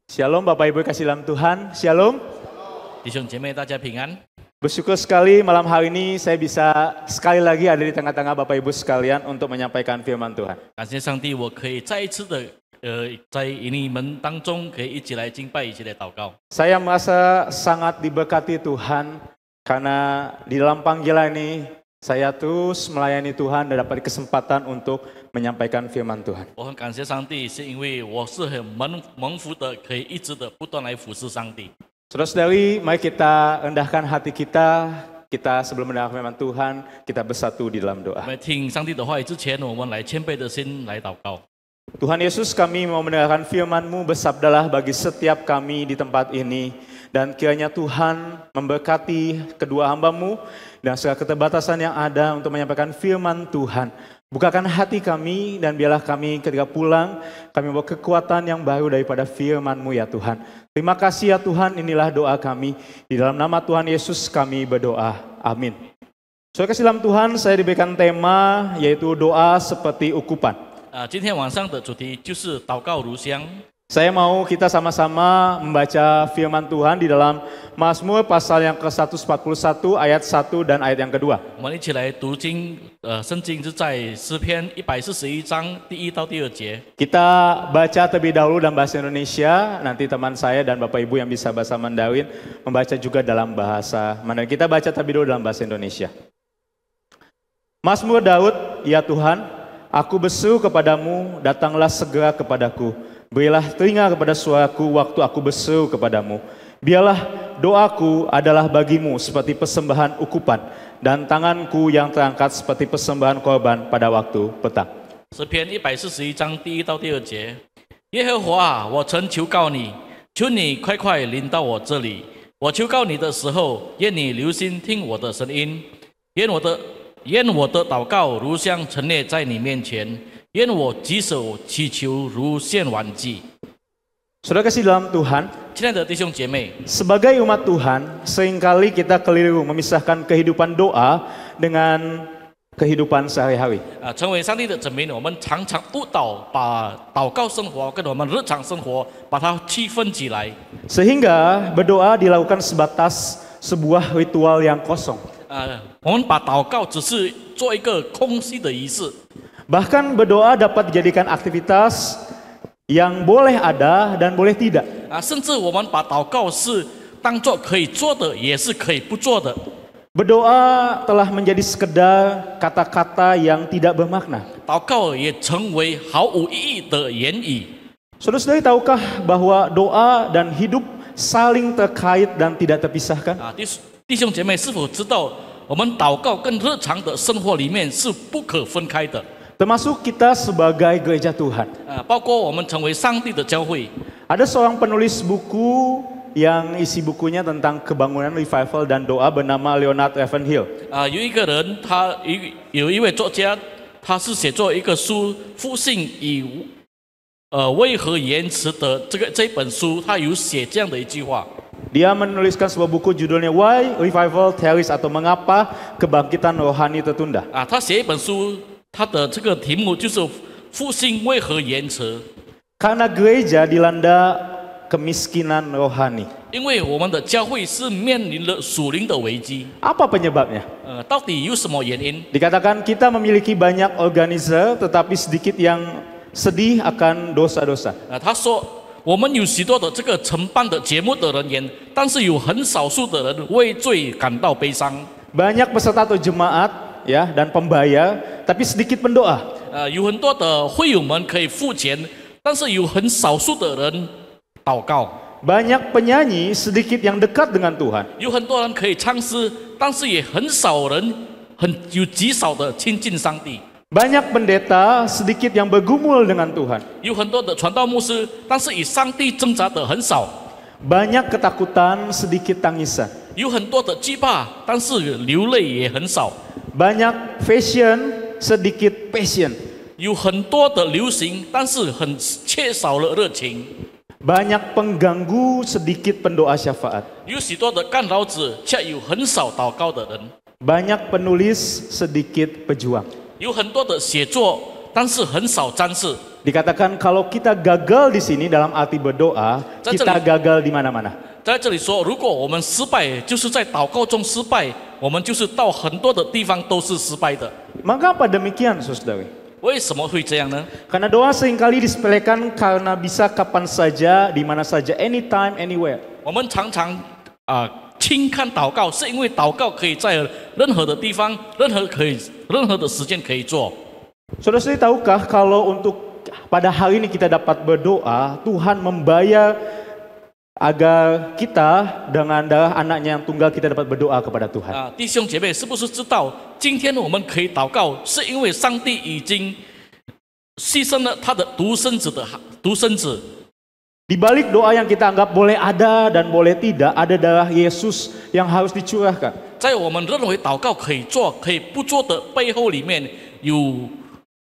Shalom Bapak Ibu kasih dalam Tuhan, Shalom. 弟兄姐妹，大家平安。 Bersyukur sekali malam hari ini saya bisa sekali lagi ada di tengah-tengah Bapak Ibu sekalian untuk menyampaikan firman Tuhan. 感谢上帝，我可以再一次的，在你们当中可以一起来敬拜，一起来祷告。 Saya merasa sangat diberkati Tuhan karena di dalam panggilan ini saya terus melayani Tuhan dan dapat kesempatan untuk menyampaikan firman Tuhan. 我很感谢上帝，是因为我是很蒙福的，可以一直的不断来服侍上帝。 Saudara-saudari, mari kita rendahkan hati kita. Kita sebelum mendengar firman Tuhan, kita bersatu di dalam 我 doa. 们听上帝的话语之前，我们来谦卑的心来祷告。 Tuhan Yesus, kami mau mendengarkan firman-Mu, bersabdalah bagi setiap kami di tempat ini. Dan kiranya Tuhan memberkati kedua hamba-Mu dan segala keterbatasan yang ada untuk menyampaikan firman Tuhan. Bukakan hati kami dan biarlah kami ketika pulang, kami membawa kekuatan yang baru daripada firman-Mu ya Tuhan. Terima kasih ya Tuhan, inilah doa kami. Di dalam nama Tuhan Yesus kami berdoa. Amin. Saudara kasih dalam Tuhan, saya diberikan tema yaitu doa seperti ukupan. 今天晚上的主题就是祷告如香。 Saya mau kita sama-sama membaca firman Tuhan di dalam Mazmur pasal yang ke-141 ayat 1 dan ayat yang kedua. 我们一起来读经，圣经是在诗篇141章第1到第2节。 Kita baca terlebih dahulu dalam bahasa Indonesia, nanti teman saya dan Bapak Ibu yang bisa bahasa Mandarin membaca juga dalam bahasa Mandarin. Kita baca terlebih dahulu dalam bahasa Indonesia. Mazmur Daud, ya Tuhan, aku berseru kepadamu, datanglah segera kepadaku. Berilah telinga kepada suaraku waktu aku berseru kepadamu. Biarlah doaku adalah bagimu seperti persembahan ukupan, dan tanganku yang terangkat seperti persembahan korban pada waktu petang. 诗篇141章第1到第2节，耶和华啊，我曾求告你，求你快快临到我这里。我求告你的时候，愿你留心听我的声音，愿我的祷告如香陈列在你面前，愿我举手祈求如献完祭。 Saudara kasih dalam Tuhan, 亲爱的弟兄姐妹， sebagai umat Tuhan, seringkali kita keliru memisahkan kehidupan doa dengan kehidupan sehari-hari. 成为上帝的子民，我们常常误导，把祷告生活跟我们日常生活把它区分起来。 Sehingga berdoa dilakukan sebatas sebuah ritual yang kosong. 我们把祷告只是做一个空虚的仪式。 Bahkan berdoa dapat dijadikan aktivitas yang boleh ada dan boleh tidak. 甚至我们把祷告是当做可以做的，也是可以不做的。 Berdoa telah menjadi sekedar kata-kata yang tidak bermakna. 祷告也成为毫无意义的言语。 Saudara-saudari, tahukah bahwa doa dan hidup saling terkait dan tidak terpisahkan? 弟兄姐妹，是否知道我们祷告跟日常的生活里面是不可分开的？ Termasuk kita sebagai gereja Tuhan. 包括我们成为上帝的教会。 Ada seorang penulis buku yang isi bukunya tentang kebangunan revival dan doa bernama Leonard Ravenhill. 有一个人，有一位作家，他是写作一个书《复兴与为何延迟》的这一本书，他有写这样的一句话。 Dia menuliskan sebuah buku judulnya Why Revival Tarries atau Mengapa Kebangkitan Rohani Tertunda. 他写一本书，他的这个题目就是“复兴为何延迟 Karena gereja dilanda kemiskinan rohani. ”，因为我们的教会是面临了属灵的危机。 Apa penyebabnya? 到底有什么原因？ Dikatakan kita memiliki banyak organizer tetapi sedikit yang sedih akan dosa-dosa. 他说我们有许多的这个承办的节目的人员，但是有很少数的人为罪感到悲伤。 Banyak peserta atau jemaat ya dan pembayar tapi sedikit pendoa. 有很多的会友们可以付钱，但是有很少数的人祷告。 Banyak penyanyi sedikit yang dekat dengan Tuhan. 有很多人可以唱诗，但是也很少人有极少的亲近上帝。 Banyak pendeta sedikit yang bergumul dengan Tuhan. 有很多的传道牧师，但是与上帝挣扎的很少。 Banyak ketakutan sedikit tangisan. 有很多的惧怕，但是流泪也很少。 Banyak fashion sedikit passion. 有很多的流行，但是很缺少了热情。 Banyak pengganggu sedikit pendoa syafaat. 有许多的干扰者，却有很少祷告的人。 Banyak penulis sedikit pejuang. 有很多的写作，但是很少沾事。 Dikatakan kalau kita gagal di sini dalam arti berdoa, kita gagal di mana-mana. 在这里说，如果我们失败，就是在祷告中失败，我们就是到很多的地方都是失败的。 Mengapa demikian, saudara? 为什么会这样呢？ Karena doa seringkali disepelekan karena bisa kapan saja, di mana saja, anytime, anywhere. 我们常常轻看祷告，是因为祷告可以在任何的地方、任何的时间可以做。 Saudara-saudari tahukah kalau untuk pada hari ini kita dapat berdoa, Tuhan membayar agar kita dengan darah anaknya yang tunggal kita dapat berdoa kepada Tuhan. 弟兄姐妹，是不是知道今天我们可以祷告，是因为上帝已经牺牲了他的独生子。 Di balik doa yang kita anggap boleh ada dan boleh tidak, ada darah Yesus yang harus dicurahkan. 在我们认为祷告可以做、可以不做的背后里面，有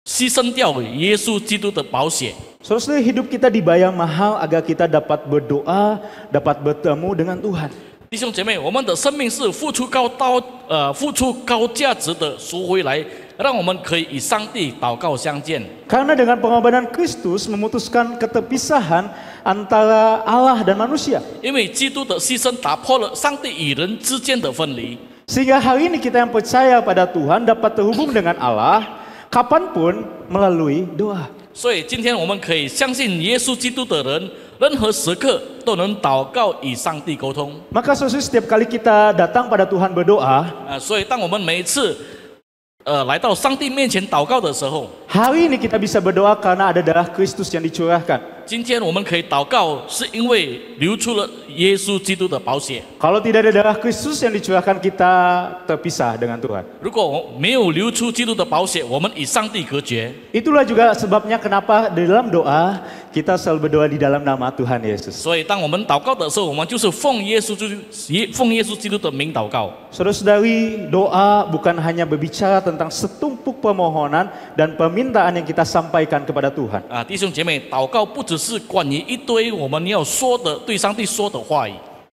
牺牲掉耶稣基督的宝血。 Saudara, hidup kita dibayar mahal agar kita dapat berdoa, dapat bertemu dengan Tuhan. 弟兄姐妹，我们的生命是付出高价值的赎回来，让我们可以与上帝祷告相见。 Karena dengan pengorbanan Kristus memutuskan keterpisahan antara Allah dan manusia. 因为基督的牺牲打破了上帝与人之间的分离， Sehingga hari ini kita yang percaya pada Tuhan dapat terhubung dengan Allah kapanpun melalui doa. 所以今天我们可以相信耶稣基督的人，任何时刻都能祷告与上帝沟通。 Maka saudara, setiap kali kita datang pada Tuhan berdoa, 所以当我们每一次来到上帝面前祷告的时候， hari ini kita bisa berdoa karena ada darah Kristus yang dicurahkan. 今天我们可以祷告，是因为流出了耶稣基督的宝血。 Kalau tidak ada darah Kristus yang dicurahkan, kita terpisah dengan Tuhan. 如果没有流出基督的宝血，我们与上帝隔绝。 Itulah juga sebabnya kenapa di dalam doa kita selalu berdoa di dalam nama Tuhan Yesus. 所以当我们祷告的时候，我们就是奉耶稣基督的名祷告。 Saudara-saudari, doa bukan hanya berbicara tentang setumpuk permohonan dan permintaan yang kita sampaikan kepada Tuhan. 弟兄姐妹，祷告不只是关于一堆我们要说的对上帝说的话语。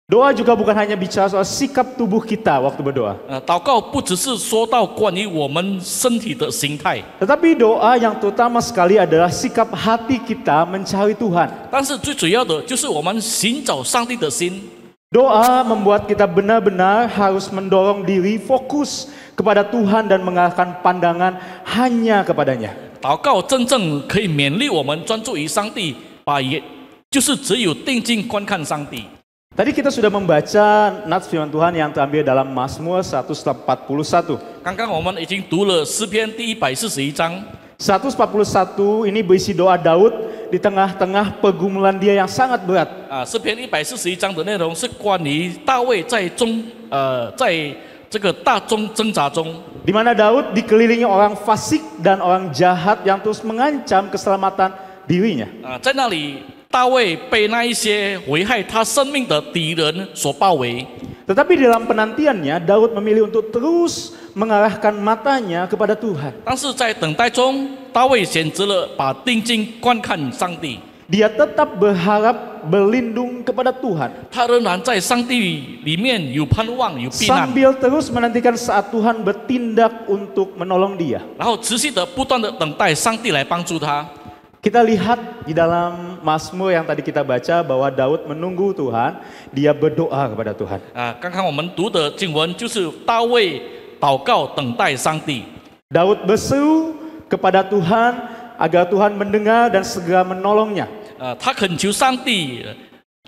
Doa juga bukan hanya bicara soal sikap tubuh kita waktu berdoa. 祷告不只是说到关于我们身体的形态， Tetapi doa yang terutama sekali adalah sikap hati kita mencari Tuhan. 但是最主要的就是我们寻找上帝的心。 Doa membuat kita benar-benar harus mendorong diri fokus kepada Tuhan dan mengarahkan pandangan hanya kepadanya. 祷告真正可以勉励我们专注于上帝，就是只有定睛观看上帝。 Tadi kita sudah membaca nats firman Tuhan yang terambil dalam Mazmur 141. 刚刚我们已经读了诗篇第141章。 141 ini berisi doa Daud di tengah-tengah pergumulan dia yang sangat berat. 诗篇141章的内容是关于大卫在这个大挣扎中， Di mana Daud dikelilingi orang fasik dan orang jahat yang terus mengancam keselamatan dirinya. 在那里大卫被那一些危害他生命的敌人所包围。 Tetapi dalam penantiannya, Daud memilih untuk terus mengarahkan matanya kepada Tuhan. 但是在等待中，大卫选择了把定睛观看上帝。 Dia tetap berharap berlindung kepada Tuhan. 他仍然在上帝里面有盼望，有避难， Sambil terus menantikan saat Tuhan bertindak untuk menolong dia. 然后持续的不断的等待上帝来帮助他。 Kita lihat di dalam Mazmur yang tadi kita baca bahwa Daud menunggu Tuhan, dia berdoa kepada Tuhan. 刚刚我们读的经文就是大卫祷告等待上帝。 Daud berseru kepada Tuhan agar Tuhan mendengar dan segera menolongnya. 他恳求上帝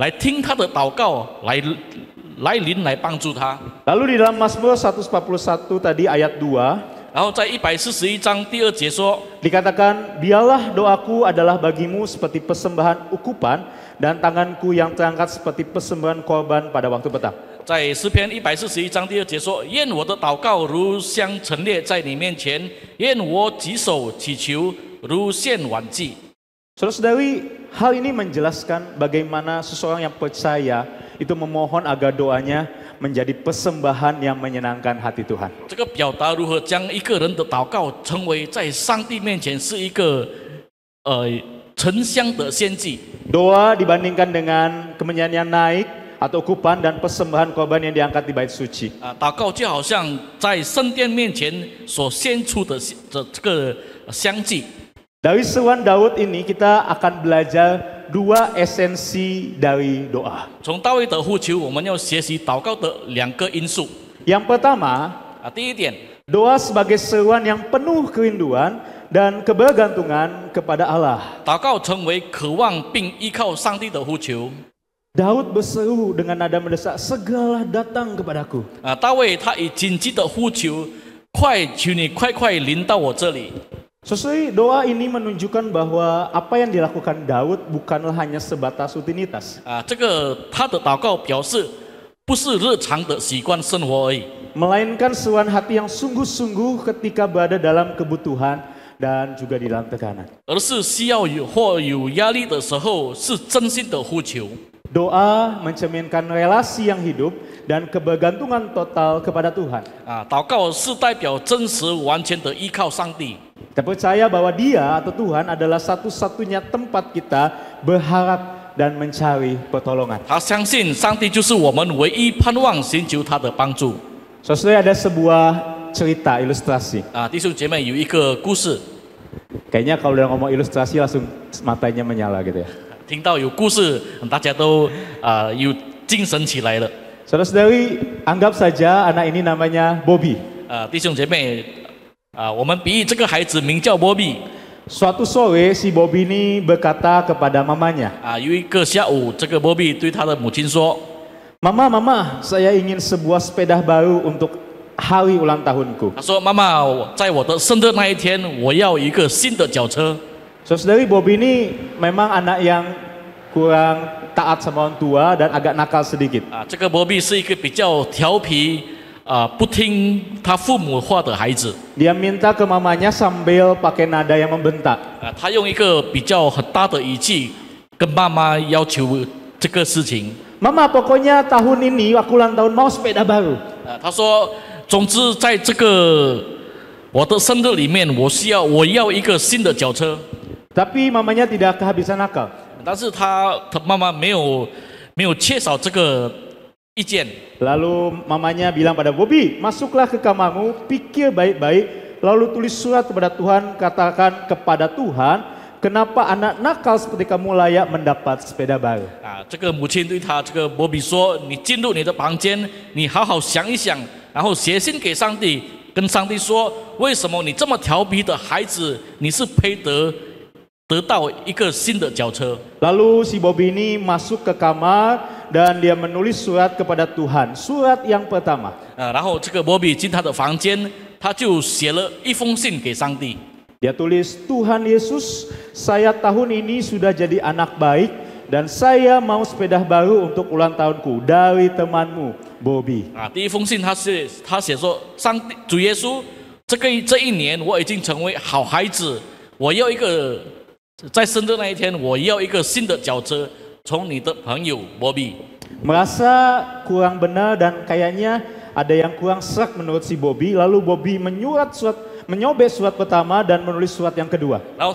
来听他的祷告，来临来帮助他。 Lalu di dalam Mazmur 141 tadi ayat 2, 然后在141章第2节说， dikatakan, biarlah doaku adalah bagimu seperti persembahan ukupan dan tanganku yang terangkat seperti persembahan korban pada waktu petang. 在诗篇141章第2节说，愿我的祷告如香陈列在你面前，愿我举手祈求如献晚祭。 Saudara-saudari, hal ini menjelaskan bagaimana seseorang yang percaya itu memohon agar doanya menjadi persembahan yang menyenangkan hati Tuhan. 这个表达如何将一个人的祷告成为在上帝面前是一个沉香的献祭。 Doa dibandingkan dengan kemenyan yang naik atau ukupan dan persembahan korban yang diangkat di bait suci. 祷告就好像在圣殿面前所献出的这个香祭。Dari seruan Daud ini kita akan belajar dua esensi dari doa. 从大卫的呼求，我们要学习祷告的2个因素。 Yang pertama, 第一点， doa sebagai seruan yang penuh kerinduan dan kebergantungan kepada Allah. 祷告成为渴望并依靠上帝的呼求。 Daud berseru dengan nada mendesak, segala datang kepadaku. 大卫他以紧急的呼求，求你快快临到我这里。 Sesuai doa ini menunjukkan bahwa apa yang dilakukan Daud bukanlah hanya sebatas rutinitas. 这个他的祷告表示，不是日常的习惯生活而已， Melainkan seruan hati yang sungguh-sungguh ketika berada dalam kebutuhan dan juga di dalam tekanan. 而是需要有压力的时候，是真心的呼求。 Doa mencerminkan relasi yang hidup dan kebergantungan total kepada Tuhan. 祷告是代表真实完全的依靠上帝。 Kita percaya bahwa Dia atau Tuhan adalah satu-satunya tempat kita berharap dan mencari pertolongan. 他相信上帝就是我们唯一盼望寻求他的帮助。 Saudara, ada sebuah cerita ilustrasi. 弟兄姐妹有一个故事， Kayaknya kalau udah ngomong ilustrasi langsung matanya menyala gitu ya. 听到有故事，大家都有精神起来了。 Saudara-saudari, anggap saja anak ini namanya Bobby. 弟兄姐妹，我们比喻这个孩子名叫波比。 Suatu sore si Bobby ini berkata kepada mamanya, 有一个下午，这个波比对他的母亲说 Mama, saya ingin sebuah sepeda baru untuk hari ulang tahunku. 他说：“妈妈，在我的生日那一天，我要一个新的脚车。” Saudari, Bobby ini memang anak yang kurang taat sama orang tua dan agak nakal sedikit. 这个波比是一个比较调皮，不听他父母话的孩子。 Dia minta ke mamanya sambil pakai nada yang membentak. 他用一个比较很大的语气跟妈妈要求这个事情。 Mama, pokoknya tahun ini aku ulang tahun mau sepeda baru. 他说：“总之，在这个我的生日里面，我要一个新的脚车。” Tapi mamanya tidak kehabisan akal. 但是他妈妈没有缺少这个意见。 Lalu mamanya bilang pada Bobby, masuklah ke kamarmu, pikir baik-baik, lalu tulis surat kepada Tuhan, katakan kepada Tuhan, kenapa anak nakal seperti kamu layak mendapat sepeda baru. 这个母亲对他这个波比说：“你进入你的房间，你好好想一想，然后写信给上帝，跟上帝说，为什么你这么调皮的孩子，你是配得到一个新的脚车。” Lalu si Bobby ini masuk ke kamar dan dia menulis surat kepada Tuhan. Surat yang pertama. 然后这个波比进他的房间，他就写了一封信给上帝。 Dia tulis, Tuhan Yesus, saya tahun ini sudah jadi anak baik dan saya mau sepeda baru untuk ulang tahunku dari temanmu, Bobby. 第一封信他写说，上帝主耶稣，这一年我已经成为好孩子，我要一个在生日那一天，我要一个新的脚车，从你的朋友波比。 Merasa kurang benar dan kayaknya ada yang kurang serak menurut si Bobby. Lalu Bobby menyobek surat pertama dan menulis surat yang kedua. 然后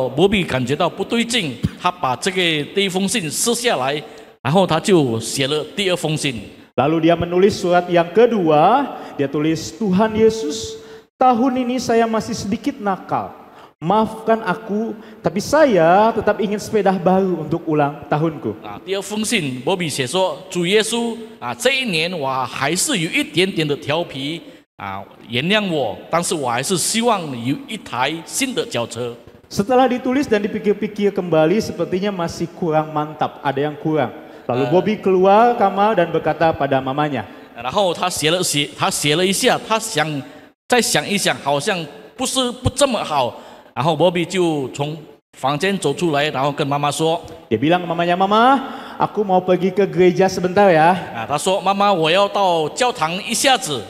波比感觉到不对劲，他把这个第一封信撕下来，然后他就写了第二封信。 Lalu dia menulis surat yang kedua, dia tulis, Tuhan Yesus, tahun ini saya masih sedikit nakal. Maafkan aku, tapi saya tetap ingin sepeda baru untuk ulang tahunku. 第二封信，波比写说：“主耶稣这一年我还是有一点点的调皮原谅我，但是我还是希望有一台新的脚车。” Setelah ditulis dan dipikir-pikir kembali, sepertinya masih kurang mantap, ada yang kurang. Lalu Bobby keluar kamar dan berkata pada mamanya. 然后他写了一下，再想一想，好像不这么好。 然后波比就从房间走出来，然后跟妈妈说 Dia bilang ke mamanya, Mama, aku mau pergi ke gereja sebentar ya. 他说：“妈妈，我要到教堂一下子。”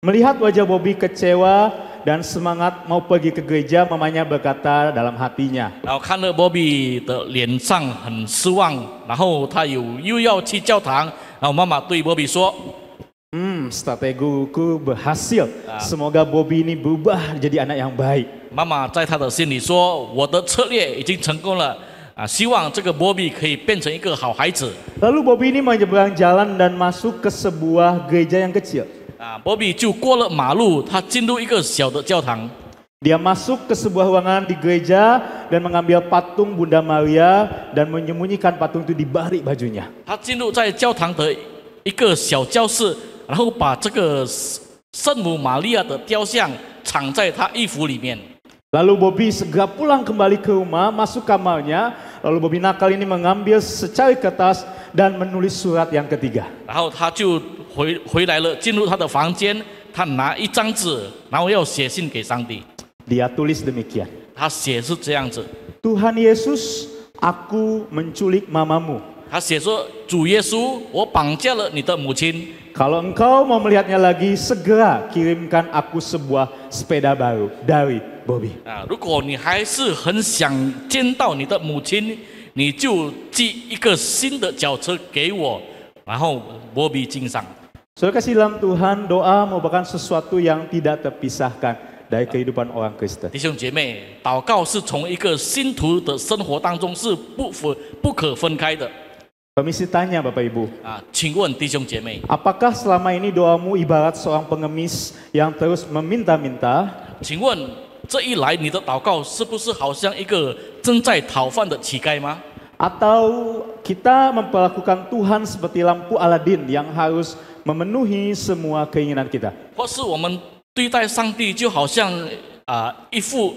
Melihat wajah Bobby kecewa dan semangat mau pergi ke gereja, mamanya berkata dalam hatinya. 然后看了波比的脸上很失望，然后他又要去教堂，然后妈妈对波比说 Strategiku berhasil. Semoga Bobby ini berubah jadi anak yang baik. 妈妈在他的心里说：“我的策略已经成功了希望这个波比可以变成一个好孩子。” Lalu Bobby ini menyeberang jalan dan masuk ke sebuah gereja yang kecil. 波比就过了马路，他进入一个小的教堂。 Di Dia masuk ke sebuah ruangan di gereja dan mengambil patung Bunda Maria dan menyembunyikan patung itu di balik bajunya. 他进入在教堂的一个小教室，然后把这个圣母玛利亚的雕像藏在他衣服里面。 Lalu Bobby segera pulang kembali ke rumah, masuk kamarnya. Lalu Bobby nakal ini mengambil secari kertas dan menulis surat yang ketiga. 然后他就回来了，进入他的房间，他拿一张纸，然后要写信给上帝。 Dia tulis demikian. 他写是这样子， Tuhan Yesus, aku menculik mamamu. 他写说：“主耶稣，我绑架了你的母亲。 Kalau engkau mau melihatnya lagi, segera kirimkan aku sebuah sepeda baru dari Bobby. 啊，如果你还是很想见到你的母亲，你就寄一个新的脚车给我，然后波比敬上。” Saudara kasih dalam Tuhan, doa merupakan sesuatu yang tidak terpisahkan dari kehidupan orang Kristen. 弟兄姐妹，祷告是从一个信徒的生活当中是不可分开的 Permisi tanya Bapak Ibu, 啊。请问弟兄姐妹， apakah selama ini doamu ibarat seorang pengemis yang terus meminta-minta? 请问这一来你的祷告是不是好像一个正在讨饭的乞丐吗？ Atau kita memperlakukan Tuhan seperti lampu Aladin yang harus memenuhi semua keinginan kita? 或是我们对待上帝就好像一副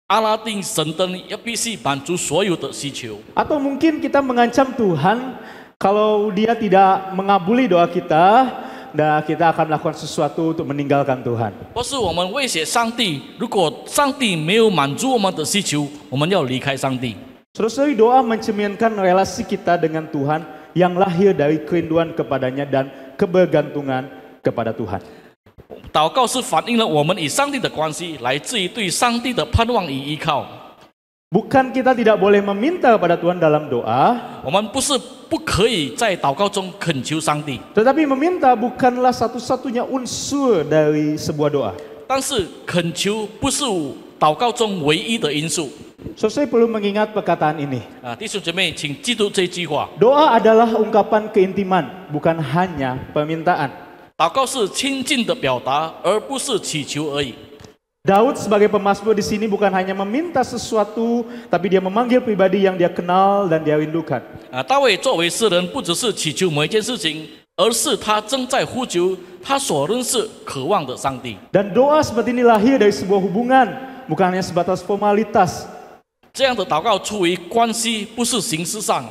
阿拉丁神灯，要必须满足所有的需求。 Atau mungkin kita mengancam Tuhan kalau dia tidak mengabuli doa kita, dan kita akan melakukan sesuatu untuk meninggalkan Tuhan. 或是我们威胁上帝，如果上帝没有满足我们的需求，我们要离开上帝。 Saudara-saudari, doa mencerminkan relasi kita dengan Tuhan yang lahir dari kerinduan kepadanya dan kebergantungan kepada Tuhan. 祷告是反映了我们与上帝的关系，来自于对上帝的盼望与依靠。 Bukan kita tidak boleh meminta kepada Tuhan dalam doa, 我们不是不可以在祷告中恳求上帝， tetapi meminta bukanlah satu-satunya unsur dari sebuah doa. 但是恳求不是祷告中唯一的因素。 Saudara perlu mengingat perkataan ini. 啊，弟兄姐妹，请记住这句话： Doa adalah ungkapan keintiman, bukan hanya permintaan. 祷告是亲近的表达，而不是祈求而已。 Daud sebagai pemazmur di sini bukan hanya meminta sesuatu, tapi dia memanggil pribadi yang dia kenal dan dia rindukan. 啊，大卫作为诗人，不只是祈求某一件事情，而是他正在呼求他所认识、渴望的上帝。 Dan doa seperti ini lahir dari sebuah hubungan, bukan hanya sebatas formalitas. 这样的祷告出于关系，不是形式上。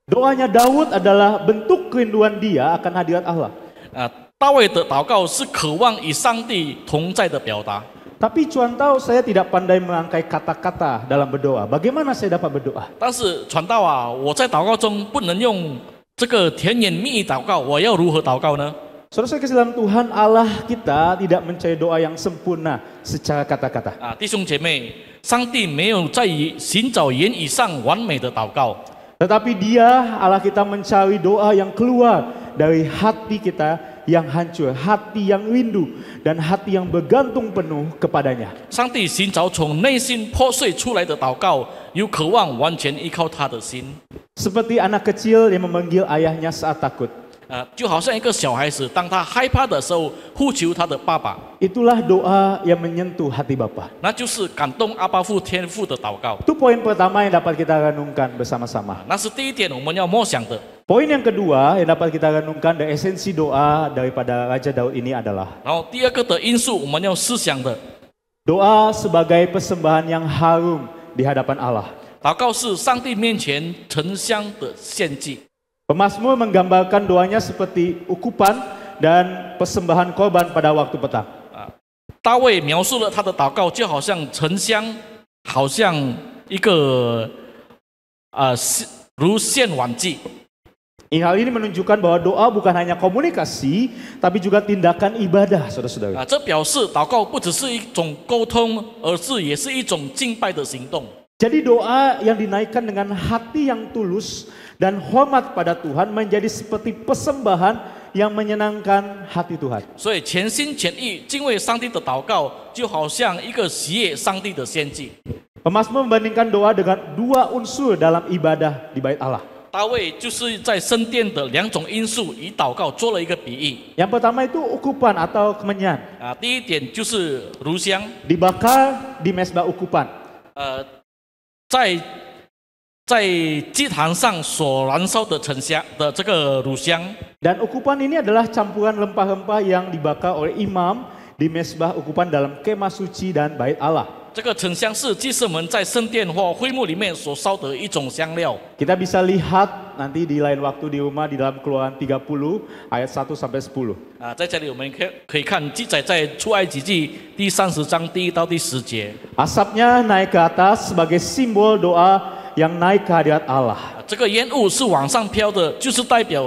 Doanya Daud adalah bentuk kerinduan dia akan hadirat Allah. 啊，大卫的祷告是渴望与上帝同在的表达。 Tapi Tuhan tahu saya tidak pandai merangkai kata-kata dalam berdoa. Bagaimana saya dapat berdoa? 但是传道啊，我在祷告中不能用这个甜言蜜语祷告，我要如何祷告呢？ Saudara saya kasih dalam Tuhan, Allah kita tidak mencari doa yang sempurna secara kata-kata. 啊，弟兄姐妹，上帝没有在于寻找言语上完美的祷告， Tetapi dia, Allah kita mencari doa yang keluar dari hati kita yang hancur, hati yang rindu, dan hati yang bergantung penuh kepadanya. 上帝寻找从内心破碎出来的祷告，有渴望完全依靠他的心。 Seperti anak kecil yang memanggil ayahnya saat takut. 就好像一个小孩子，当他害怕的时候，呼求他的爸爸， Itulah doa yang menyentuh hati Bapa. 那就是感动阿爸父天父的祷告。 Itu poin pertama yang dapat kita renungkan bersama-sama. 那是第一点，我们要默想的。 Poin yang kedua yang dapat kita renungkan dari esensi doa daripada Raja Daud ini adalah 然后第二个的因素，我们要思想的， doa sebagai persembahan yang harum di hadapan Allah. 祷告是上帝面前沉香的献祭。 Pemazmur menggambarkan doanya seperti ukupan dan persembahan korban pada waktu petang. 大卫描述了他的祷告，就好像沉香，好像一个如献晚祭。 Hal ini menunjukkan bahwa doa bukan hanya komunikasi, tapi juga tindakan ibadah, saudara-saudara. 这表示祷告不只是一种沟通，也是一种敬拜的行动。 Jadi doa yang dinaikkan dengan hati yang tulus dan hormat pada Tuhan menjadi seperti persembahan yang menyenangkan hati Tuhan. 所以全心全意敬畏上帝的祷告，就好像一个喜悦上帝的献祭。 Pemazmur membandingkan doa dengan dua unsur dalam ibadah di bait Allah. 大卫就是在圣殿的两种因素以祷告做了一个比喻 Yang pertama itu ukupan atau kemenyan. 第一点就是炉香， Dibakar di mesbah ukupan. 在祭坛上所燃烧的沉香的这个乳香， Dan ukupan ini adalah campuran rempah-rempah yang dibakar oleh imam di mesbah ukupan dalam kemah suci dan bait Allah. 这个沉香是祭司们在圣殿或会幕里面所烧的一种香料。 Kita bisa lihat nanti di lain waktu di rumah di dalam Keluaran 30 ayat 1 sampai 10. 在这里我们可以看记载在出埃及记第30章第1到第10节。 Asapnya naik ke atas sebagai simbol doa yang naik ke hadirat Allah. 这个烟雾是往上飘的，就是代表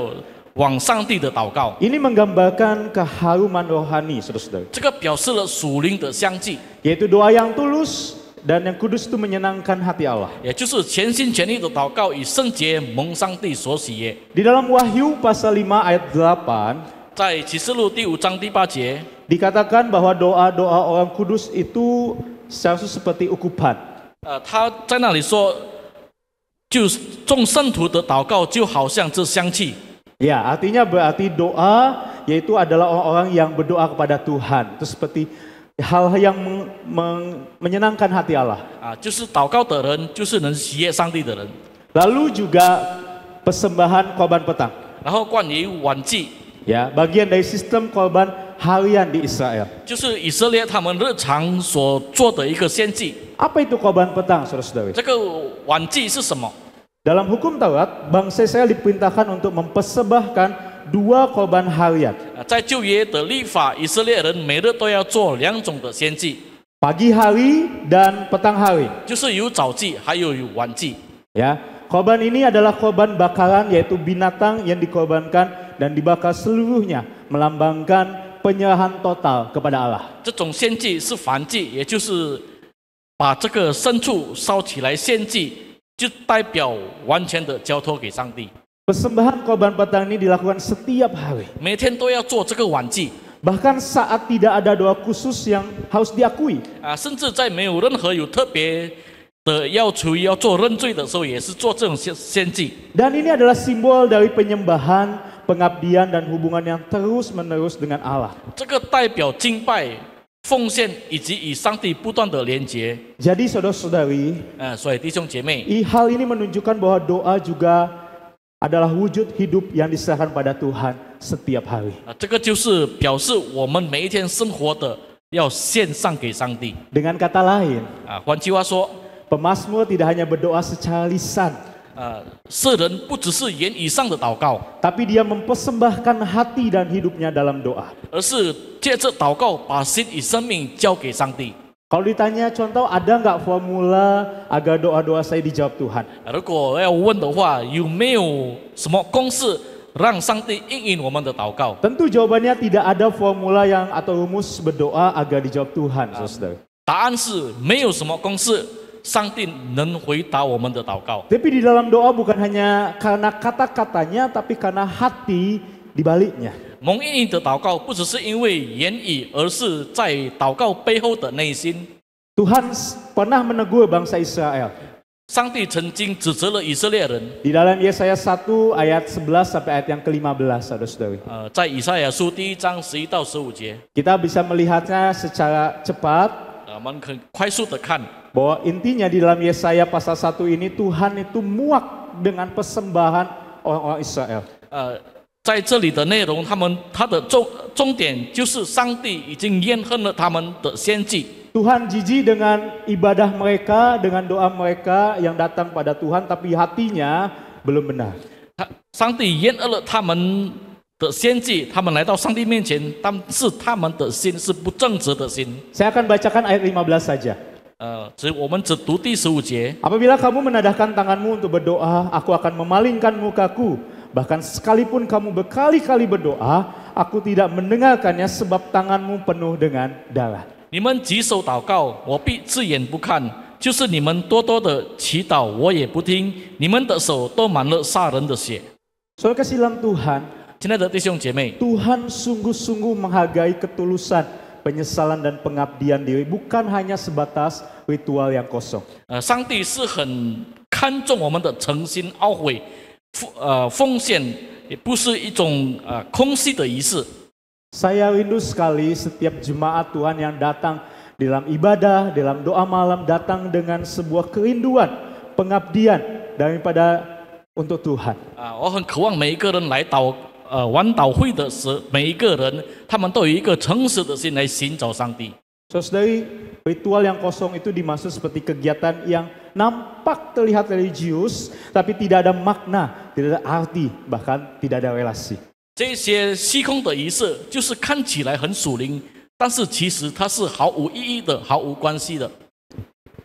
往上帝的祷告。 Ini menggambarkan keharuman rohani, saudara-saudara. 这个表示了属灵的香气， Yaitu doa yang tulus dan yang kudus itu menyenangkan hati Allah. 也就是全心全意的祷告，以圣洁蒙上帝所喜悦。 Di dalam Wahyu pasal 5 ayat 8, 在启示录第5章第8节， dikatakan bahwa doa-doa orang kudus itu seharusnya seperti ukupan. 他在那里说，就是众圣徒的祷告就好像这香气。 Ya, artinya berarti doa yaitu adalah orang-orang yang berdoa kepada Tuhan. Itu seperti hal yang menyenangkan hati Allah. 就是祷告的人，就是能喜悦上帝的人。 Lalu juga persembahan korban petang. 然后关于晚祭， Ya, bagian dari sistem korban harian di Israel. 就是以色列他们日常所做的一个献祭。 Apa itu korban petang, saudara-saudara? 这个晚祭是什么？ Dalam hukum Taurat, bangsa Israel diperintahkan untuk mempersembahkan 2 korban harian. 在旧约的律法，以色列人每日都要做2种的献祭， Pagi hari dan petang hari. 就是有早祭，还有晚祭。 Ya, korban ini adalah korban bakaran yaitu binatang yang dikorbankan dan dibakar seluruhnya melambangkan penyerahan total kepada Allah. 这种献祭是燔祭，也就是把这个牲畜烧起来献祭，就代表完全的交托给上帝。 Persembahan korban petang ini dilakukan setiap hari. 每天都要做这个晚祭 Bahkan saat tidak ada doa khusus yang harus diakui. 甚至在没有任何有特别的要求要做认罪的时候，也是做这种献祭。 Dan ini adalah simbol dari penyembahan, pengabdian dan hubungan yang terus-menerus dengan Allah. 这个代表敬拜、奉献以及与上帝不断的连结。 Jadi saudara-saudari, 所以弟兄姐妹， hal ini menunjukkan bahwa doa juga adalah wujud hidup yang diserahkan pada Tuhan setiap hari. 这个就是表示我们每一天生活的要献上给上帝。 Dengan kata lain, 换句话说， pemazmur tidak hanya berdoa secara lisan, 世人不只是言语上的祷告， tapi dia mempersembahkan hati dan hidupnya dalam doa. 而是借着祷告把心与生命交给上帝。 Kalau ditanya contoh, ada nggak formula agar doa-doa saya dijawab Tuhan? 如果要问的话，有没有什么公式让上帝应允我们的祷告？ Tentu jawabannya tidak ada formula yang atau rumus berdoa agar dijawab Tuhan, saudara. 答案是没有什么公式，上帝能回答我们的祷告。 Tapi di dalam doa bukan hanya karena kata-katanya, tapi karena hati di baliknya. 蒙应允的祷告不只是因为言语，而是在祷告背后的内心。 Tuhan pernah menegur bangsa Israel. 上帝曾经指责了以色列人。 Di dalam Yesaya 1 ayat 11 sampai ayat yang ke-15, saudara-saudari. 在以赛亚书第1章11到15节， Kita bisa melihatnya secara cepat 我们可以快速的看， bahwa intinya di dalam Yesaya pasal 1 ini Tuhan itu muak dengan persembahan orang-orang Israel. 在这里的内容，他的重点就是上帝已经厌恨了他们的献祭。 Tuhan jijik dengan ibadah mereka, dengan doa mereka yang datang pada Tuhan, tapi hatinya belum benar. 上帝厌恶了他们的献祭，他们来到上帝面前，但是他们的心是不正直的心。 Saya akan bacakan ayat 15 saja. 我们只读第15节。 Apabila kamu menadahkan tanganmu untuk berdoa, aku akan memalingkan mukaku. Bahkan sekalipun kamu berkali-kali berdoa, aku tidak mendengarkannya sebab tanganmu penuh dengan darah. 你们举手祷告，我必置眼不看；就是你们多多的祈祷，我也不听。你们的手都满了杀人的血。 Saudara kasih dalam Tuhan, 亲爱的弟兄姐妹， Tuhan sungguh-sungguh menghargai ketulusan, penyesalan dan pengabdian diri, bukan hanya sebatas ritual yang kosong. 上帝是很看重我们的诚心懊悔、奉献，也不是一种空虚的仪式。 Saya rindu sekali setiap jemaat Tuhan yang datang dalam ibadah, dalam doa malam datang dengan sebuah kerinduan, pengabdian daripada untuk Tuhan. 我很渴望每一个人来晚祷会的每一个人，他们都有一个诚实的心来寻找上帝。 Saudari, ritual yang kosong itu dimaksud seperti kegiatan yang nampak terlihat religius, tapi tidak ada makna, tidak ada arti, bahkan tidak ada relasi. 这些虚空的仪式，就是看起来很属灵，但是其实它是毫无意义的、毫无关系的。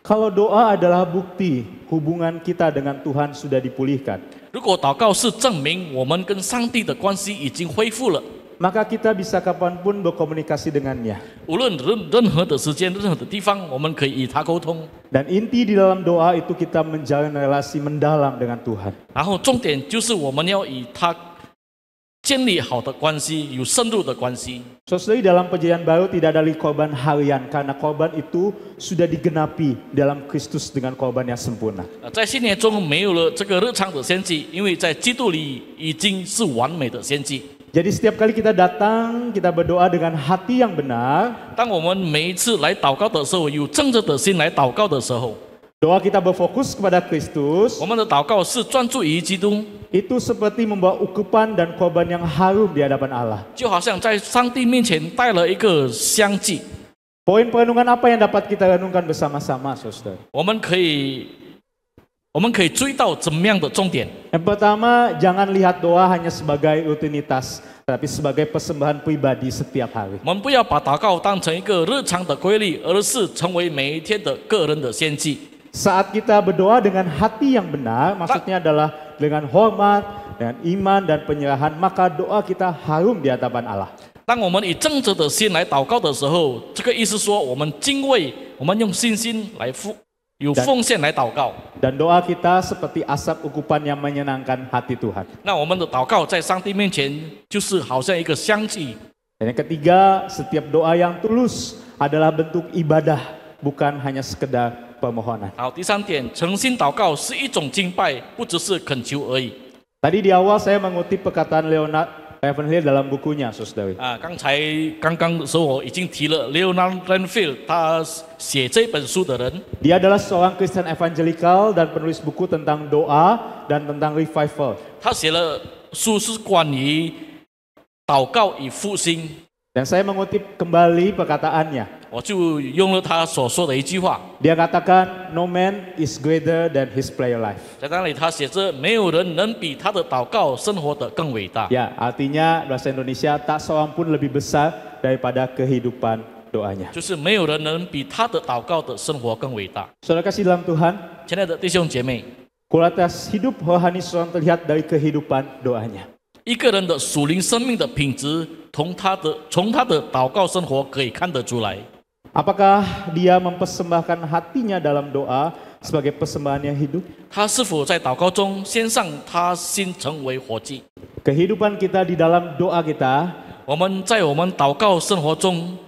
Kalau doa adalah bukti hubungan kita dengan Tuhan sudah dipulihkan, 如果祷告是证明我们跟上帝的关系已经恢复了， maka kita bisa kapanpun berkomunikasi dengannya. 无论任何的时间、任何的地方，我们可以与他沟通。 Dan inti di dalam doa itu kita menjalin relasi mendalam dengan Tuhan. 然后重点就是我们要与他建立好的关系，有深入的关系。 Saudari, dalam perjanjian baru tidak ada lagi korban harian karena korban itu sudah digenapi dalam Kristus dengan korban yang sempurna. 在新年中没有了这个日常的献祭，因为在基督里已经是完美的献祭。 Jadi setiap kali kita datang, kita berdoa dengan hati yang benar. 当我们每一次来祷告的时候，有正直的心来祷告的时候， Doa kita berfokus kepada Kristus. 我们的祷告是专注于基督， Itu seperti membawa ukupan dan korban yang harum di hadapan Allah. 就好像在上帝面前带了一个香祭。 Poin perenungan apa yang dapat kita renungkan bersama-sama, saudara? 我们可以追到怎么样的重点？ Yang pertama, jangan lihat doa hanya sebagai rutinitas, tapi sebagai persembahan pribadi setiap hari. 我们不要把祷告当成一个日常的规律，而是成为每一天的个人的献祭。 Saat kita berdoa dengan hati yang benar, maksudnya adalah dengan hormat, dengan iman dan penyerahan, maka doa kita harum di hadapan Allah. 当我们以正直的心来祷告的时候，这个意思说，我们敬畏，我们用信心来有奉献来祷告。 Dan doa kita seperti asap ukupan yang menyenangkan hati Tuhan. 那我们的祷告在上帝面前，就是好像一个香祭。 Dan yang ketiga, setiap doa yang tulus adalah bentuk ibadah, bukan hanya sekedar permohonan. 好，第三点，诚心祷告是一种敬拜，不只是恳求而已。 Tadi di awal saya mengutip perkataan Leonard Ravenhill dalam bukunya, saudari. 刚刚的时候我已经提了 Leonard Ravenhill， 他写这本书的人， Dia adalah seorang Kristen evangelikal dan penulis buku tentang doa dan tentang revival. 他写了书是关于祷告与复兴。 Dan saya mengutip kembali perkataannya. 我就用了他所说的一句话， Dia katakan, no man is greater than his prayer life. 在那里他写着，没有人能比他的祷告生活得更伟大。 Ya, artinya bahasa Indonesia tak seorang pun lebih besar daripada kehidupan doanya. 就是没有人能比他的祷告的生活更伟大。 Saudara kasih dalam Tuhan, 亲爱的弟兄姐妹， kualitas hidup rohani seorang terlihat dari kehidupan doanya. 一个人的属灵生命的品质，从他的祷告生活可以看得出来。 Apakah dia mempersembahkan hatinya dalam doa sebagai persembahan yang hidup? 他是否在祷告中献上他心成为活祭？ Kehidupan kita di dalam doa kita 我们在我们祷告生活中，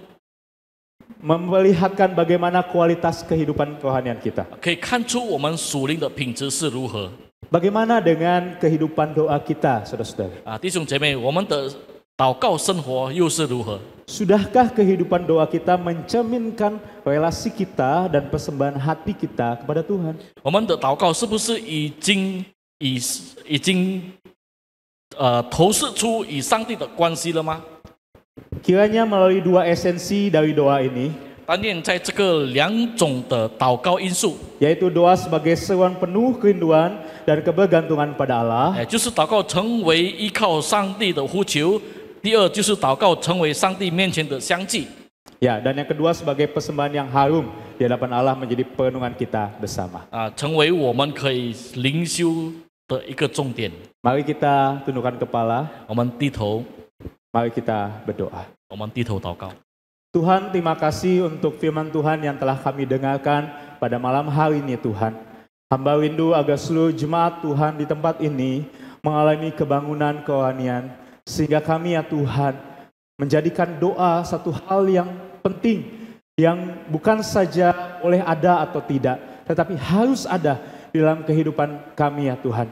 memperlihatkan bagaimana kualitas kehidupan kerohanian kita. 可以看出我们属灵的品质是如何。 Bagaimana dengan kehidupan doa kita, saudara-saudara? 弟兄姐妹，我们的祷告生活又是如何？ Sudahkah kehidupan doa kita mencerminkan relasi kita dan persembahan hati kita kepada Tuhan? 我们的祷告是不是已经投射出与上帝的关系了吗？ Kiranya melalui dua esensi dari doa ini, 但愿在这个两种的祷告因素， yaitu doa sebagai seruan penuh kerinduan dan kebergantungan pada Allah, 就是祷告成为依靠上帝的呼求；第二就是祷告成为上帝面前的香祭。 ya, dan yang kedua sebagai persembahan yang harum di hadapan Allah menjadi perenungan kita bersama. 成为我们可以灵修的一个重点。 Mari kita tundukkan kepala, 我们低头， mari kita berdoa. 我们低头祷告。 Tuhan, terima kasih untuk firman Tuhan yang telah kami dengarkan pada malam hari ini, Tuhan. Hamba rindu agar seluruh jemaat Tuhan di tempat ini mengalami kebangunan kerohanian, sehingga kami ya Tuhan menjadikan doa satu hal yang penting, yang bukan saja boleh ada atau tidak, tetapi harus ada di dalam kehidupan kami ya Tuhan.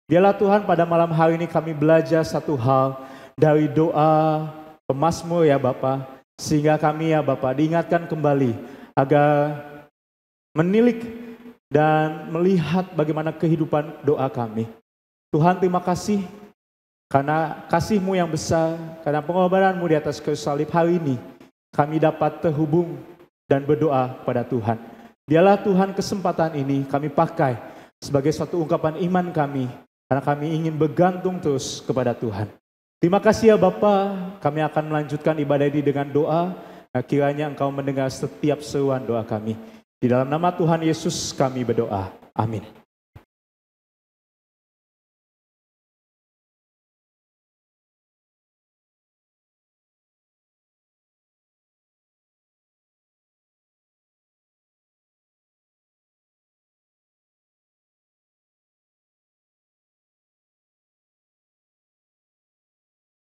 Biarlah Tuhan pada malam hari ini kami belajar satu hal dari doa pemazmur ya Bapa, sehingga kami ya Bapa diingatkan kembali agar menilik dan melihat bagaimana kehidupan doa kami. Tuhan terima kasih karena kasih-Mu yang besar, karena pengorbanan-Mu di atas kayu salib hari ini kami dapat terhubung dan berdoa kepada Tuhan. Biarlah Tuhan kesempatan ini kami pakai sebagai suatu ungkapan iman kami, karena kami ingin bergantung terus kepada Tuhan. Terima kasih ya Bapa, kami akan melanjutkan ibadah ini dengan doa. Kiranya Engkau mendengar setiap seruan doa kami. Di dalam nama Tuhan Yesus kami berdoa. Amin.